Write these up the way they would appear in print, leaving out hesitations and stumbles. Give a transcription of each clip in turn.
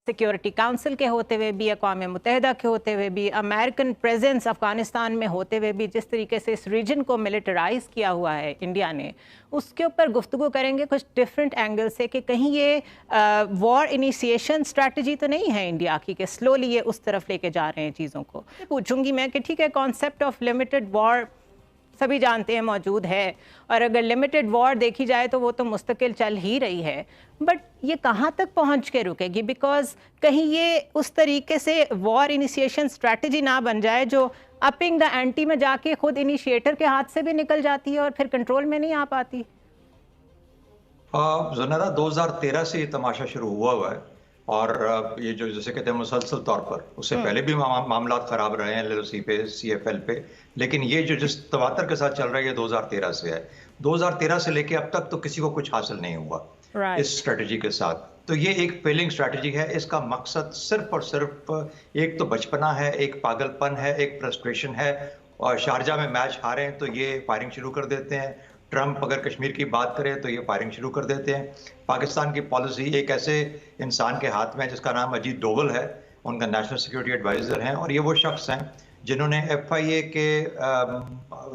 Security council के होते हुए भी, अक़वाम मुत्तहिदा के होते हुए भी, अमेरिकन प्रेजेंस अफ़गानिस्तान में होते हुए भी, जिस तरीके से इस रीजन को मिलिटराइज़ किया हुआ है इंडिया ने, उसके ऊपर गुफ्तगू करेंगे कुछ डिफरेंट एंगल से कि कहीं ये वॉर इनिशिएशन स्ट्रैटेजी तो नहीं है इंडिया की कि स्लोली ये उस तरफ लेके जा रहे हैं चीज़ों को। पूछूंगी मैं कि ठीक है, कॉन्सेप्ट ऑफ लिमिटेड वॉर सभी जानते हैं मौजूद है, और अगर लिमिटेड वॉर देखी जाए तो वो तो मुस्तकिल चल ही रही है, बट ये कहाँ तक पहुँच के रुकेगी? बिकॉज कहीं ये उस तरीके से वॉर इनिशिएशन स्ट्रैटेजी ना बन जाए जो अपिंग द एंटी में जाके खुद इनिशिएटर के हाथ से भी निकल जाती है और फिर कंट्रोल में नहीं आ पाती। ज़ुनैरा, 2013 से ये तमाशा शुरू हुआ है, और ये जो जैसे कहते हैं मुसलसल तौर पर, उससे पहले भी मामला खराब रहे हैं LLC पे, CFL पे, लेकिन ये जो जिस तवातर के साथ चल रहा है ये 2013 से है। 2013 से लेके अब तक तो किसी को कुछ हासिल नहीं हुआ इस स्ट्रेटजी के साथ। तो ये एक फेलिंग स्ट्रेटजी है। इसका मकसद सिर्फ और सिर्फ एक तो बचपना है, एक पागलपन है, एक फ्रस्ट्रेशन है। और शारजा में मैच हारे हैं तो ये फायरिंग शुरू कर देते हैं। ट्रंप अगर कश्मीर की बात करें तो ये फायरिंग शुरू कर देते हैं। पाकिस्तान की पॉलिसी एक ऐसे इंसान के हाथ में है जिसका नाम अजीत डोवल है, उनका नेशनल सिक्योरिटी एडवाइज़र हैं, और ये वो शख्स हैं जिन्होंने FIA के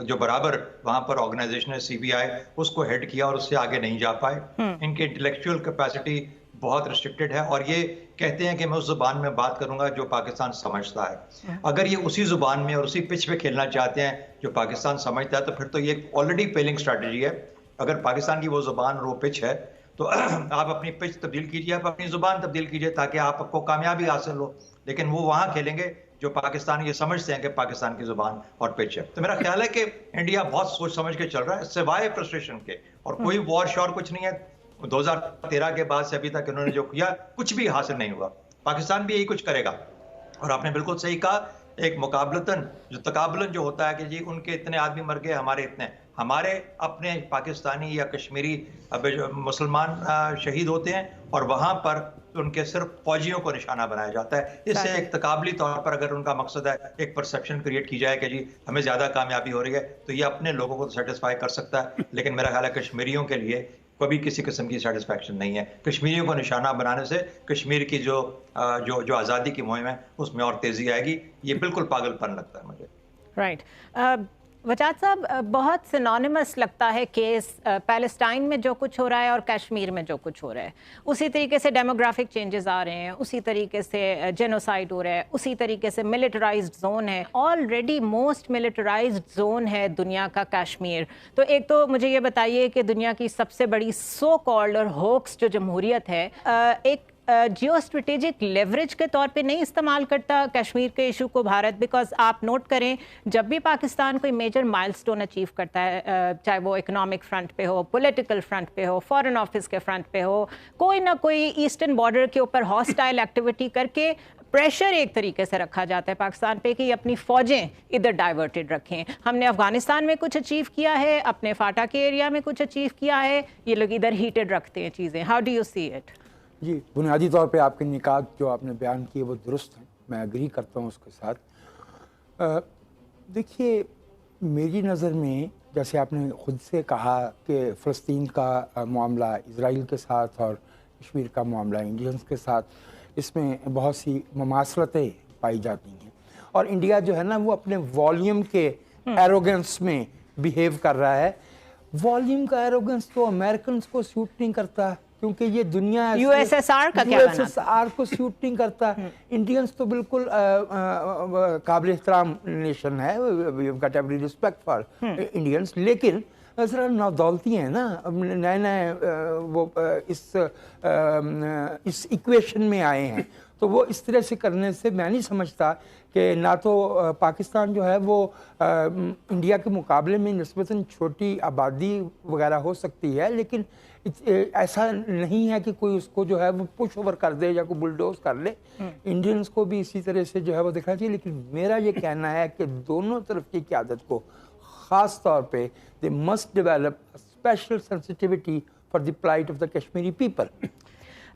जो बराबर वहाँ पर ऑर्गेनाइजेशन है CBI, उसको हेड किया और उससे आगे नहीं जा पाए। इनकी इंटेलेक्चुअल कैपेसिटी बहुत रिस्ट्रिक्टेड है, और ये कहते हैं कि मैं उस ज़ुबान में बात करूंगा जो पाकिस्तान समझता है। अगर ये उसी ज़ुबान में और उसी पिच पे खेलना चाहते हैं जो पाकिस्तान समझता है, तो फिर तो ये ऑलरेडी फेलिंग स्ट्रैटेजी है। अगर पाकिस्तान की वो ज़ुबान और वो पिच है तो आप अपनी पिच तब्दील कीजिए, आप अपनी ज़ुबान तब्दील कीजिए ताकि आपको कामयाबी हासिल हो। लेकिन वो वहाँ खेलेंगे जो पाकिस्तान ये समझते हैं कि पाकिस्तान की ज़ुबान और पिच है। तो मेरा ख्याल है कि इंडिया बहुत सोच समझ के चल रहा है, सिवाय फ्रस्ट्रेशन के, और कोई वॉर शॉर कुछ नहीं है। 2013 के बाद से अभी तक इन्होंने जो किया कुछ भी हासिल नहीं हुआ। पाकिस्तान भी यही कुछ करेगा। और आपने बिल्कुल सही कहा, एक मुकाबलतन जो तकाबलन जो होता है कि जी उनके इतने आदमी मर गए, हमारे इतने, हमारे अपने पाकिस्तानी या कश्मीरी मुसलमान शहीद होते हैं, और वहाँ पर उनके सिर्फ फौजियों को निशाना बनाया जाता है। इससे एक तकाबली तौर पर अगर उनका मकसद है एक परसेप्शन क्रिएट की जाए कि जी हमें ज़्यादा कामयाबी हो रही है, तो ये अपने लोगों को सेटिस्फाई कर सकता है। लेकिन मेरा ख्याल है कश्मीरियों के लिए कभी किसी किस्म की सेटिस्फैक्शन नहीं है। कश्मीरियों को निशाना बनाने से कश्मीर की जो आज़ादी की मुहिम है उसमें और तेज़ी आएगी। ये बिल्कुल पागलपन लगता है मुझे। राइट। वजाद साहब, बहुत सिनोनिमस लगता है केस पैलेस्टाइन में जो कुछ हो रहा है और कश्मीर में जो कुछ हो रहा है। उसी तरीके से डेमोग्राफिक चेंजेस आ रहे हैं, उसी तरीके से जेनोसाइड हो रहा है, उसी तरीके से मिलिटराइज्ड जोन है। ऑलरेडी मोस्ट मिलिटराइज्ड जोन है दुनिया का कश्मीर। तो एक तो मुझे ये बताइए कि दुनिया की सबसे बड़ी सो कॉल्ड और होक्स जो जमहूरियत है, एक जियो स्ट्रेटेजिक लेवरेज के तौर पे नहीं इस्तेमाल करता कश्मीर के इशू को भारत? बिकॉज आप नोट करें, जब भी पाकिस्तान कोई मेजर माइलस्टोन अचीव करता है, चाहे वो इकोनॉमिक फ्रंट पे हो, पॉलिटिकल फ्रंट पे हो, फॉरेन ऑफिस के फ्रंट पे हो, कोई ना कोई ईस्टर्न बॉर्डर के ऊपर हॉस्टाइल एक्टिविटी करके प्रेशर एक तरीके से रखा जाता है पाकिस्तान पे कि अपनी फौजें इधर डाइवर्टेड रखें। हमने अफगानिस्तान में कुछ अचीव किया है, अपने फाटा के एरिया में कुछ अचीव किया है, ये लोग इधर हीटेड रखते हैं चीज़ें। How do you see it? जी, बुनियादी तौर पे आपके निकात जो आपने बयान किए वो दुरुस्त हैं, मैं एग्री करता हूँ उसके साथ। देखिए, मेरी नज़र में जैसे आपने ख़ुद से कहा कि फ़लस्तीन का मामला इज़राइल के साथ और कश्मीर का मामला इंडियंस के साथ, इसमें बहुत सी ममासलतें पाई जाती हैं, और इंडिया जो है ना वो अपने वॉल्यूम के एरोगेंस में बिहेव कर रहा है। वॉल्यूम का एरोगेंस तो अमेरिकन को सूट नहीं करता, क्योंकि ये दुनिया USSR का क्या USSR को सूट नहीं करता। इंडियंस तो बिल्कुल काबिल एहतराम नेशन है, we have got every respect for Indians, लेकिन ज़रा नौदौलती हैं ना, नए नए वो इस इक्वेशन में आए हैं, तो वो इस तरह से करने से मैं नहीं समझता कि ना तो पाकिस्तान जो है वो इंडिया के मुकाबले में निस्बतन छोटी आबादी वगैरह हो सकती है, लेकिन ऐसा नहीं है कि कोई उसको जो है वो पुश ओवर कर दे या कोई बुलडोज कर ले। इंडियंस को भी इसी तरह से जो है वो दिखना चाहिए। लेकिन मेरा ये कहना है कि दोनों तरफ की क़यादत को ख़ास तौर पे they must develop special sensitivity for the plight of the Kashmiri people.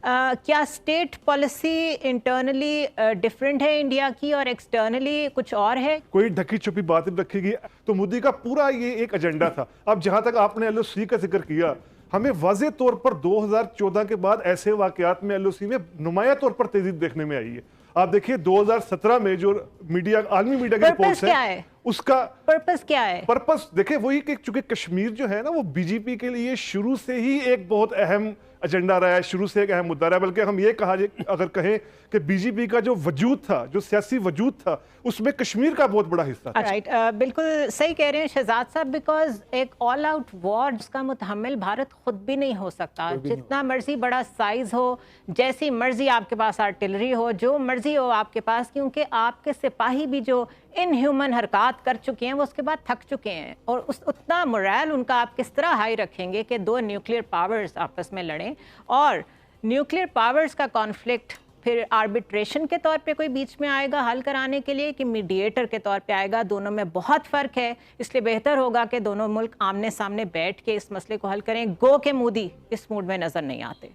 क्या स्टेट पॉलिसी इंटरनली डिफरेंट है इंडिया की और एक्सटर्नली कुछ और है? कोई ढकी छुपी बात रखेगी तो मोदी का पूरा ये एक एजेंडा था। अब जहां तक आपने LOC का जिक्र किया, ہمیں واضح طور پر 2014 کے بعد ایسے واقعات میں LOC میں نمایاں طور پر تیزی دیکھنے میں آئی ہے. آپ دیکھیے 2017 میں جو میڈیا عالمی میڈیا کی رپورٹس ہیں اس کا پرپس کیا ہے؟ پرپس دیکھیں وہی کہ چونکہ کشمیر جو ہے نا وہ BJP کے لیے شروع سے ہی ایک بہت اہم ایجنڈا رہا ہے, شروع سے ایک اہم مدعا رہا ہے, بلکہ ہم یہ کہا اگر کہیں کہ BJP کا جو وجود تھا, جو سیاسی وجود تھا, اس میں کشمیر کا بہت بڑا حصہ تھا. رائٹ, بالکل صحیح کہہ رہے ہیں شہزاد صاحب, بیکاز ایک آل آؤٹ وار جس کا متحمل بھارت خود بھی نہیں ہو سکتا. جتنا مرضی بڑا سائز ہو, جیسی مرضی آپ کے پاس آرٹلری ہو, جو مرضی ہو آپ کے پاس, کیونکہ آپ کے سپاہی بھی جو ان ہیومن حرکات کر چکے ہیں وہ اس کے بعد تھک چکے ہیں, اور اتنا مورائل ان کا آپ کس طرح ہائی رکھیں گے کہ دو نیوکلیئر پاورز آپس میں لڑیں, اور نیوکلیئر پاورز کا کانفلکٹ پھر آربیٹریشن کے طور پہ کوئی بیچ میں آئے گا حل کرانے کے لیے کہ میڈیٹر کے طور پہ آئے گا؟ دونوں میں بہت فرق ہے, اس لیے بہتر ہوگا کہ دونوں ملک آمنے سامنے بیٹھ کے اس مسئلے کو حل کریں. گو کے مودی اس موڈ میں نظر نہیں آتے.